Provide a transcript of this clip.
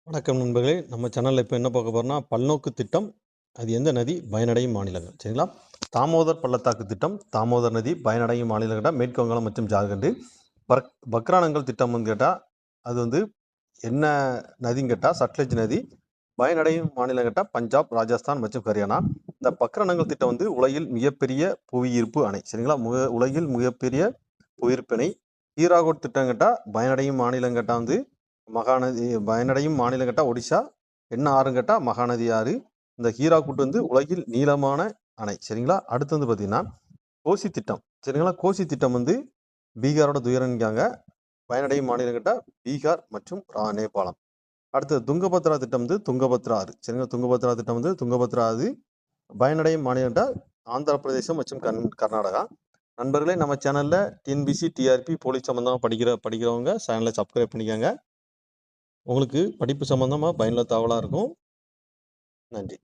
வணக்கம் நண்பர்களே. நம்ம சேனல்ல இப்ப என்ன பார்க்க போறோம்னா, பல்நோக்கு திட்டம். அது எந்த நதி? பயனடையும் மாநிலங்கள். சரிங்களா? தாமோதர் பள்ளத்தாக்கு திட்டம், தாமோதர் நதி பயனடையும் மாநிலம் கேட்டா, மேற்கு வங்காளம் மற்றும் ஜார்க்கண்ட். பக்ரானங்கல் திட்டம்னு கேட்டா, அது வந்து என்ன நதின்னு கேட்டா, சட்லஜ் நதி. பயனடையும் மாநிலம் கேட்டா, பஞ்சாப், ராஜஸ்தான் மற்றும் ஹரியானா. இந்த பக்ரானங்கல் திட்டம் வந்து உலகில் மிகப்பெரிய புவியீர்ப்பு அணை. சரிங்களா? உலகில் மிகப்பெரிய புவியீர்ப்பு அணை. ஹீராகுட் திட்டம் கேட்டா, பயனடையும் மாநிலம் கேட்டா வந்து மகாநதி. பயனடையும் மாநிலம் கேட்டா ஒடிசா. என்ன ஆறுன்னு கேட்டா மகாநதி ஆறு. இந்த ஹீராகுட் வந்து உலகில் நீளமான அணை. சரிங்களா? அடுத்து வந்து பார்த்தீங்கன்னா, கோசி திட்டம். சரிங்களா? கோசி திட்டம் வந்து பீகாரோட துயரம்காங்க. பயனடையும் மாநிலம் கேட்டா பீகார் மற்றும் நேபாளம். அடுத்தது துங்கபத்ரா திட்டம் வந்து துங்கபத்ரா ஆறு. சரிங்களா? துங்கபத்ரா திட்டம் வந்து துங்கபத்ரா ஆறு. பயனடையும் மாநிலம் கேட்டா ஆந்திர பிரதேசம் மற்றும் கர்நாடகா. நண்பர்களே, நம்ம சேனல்ல டிஎன்பிசி, டிஆர்பி, போலீஸ் சம்பந்தமா படிக்கிறவங்க சேனலை சப்ஸ்கிரைப் பண்ணிக்கோங்க. உங்களுக்கு படிப்பு சம்பந்தமா பயனுள்ள தகவலா இருக்கும். நன்றி.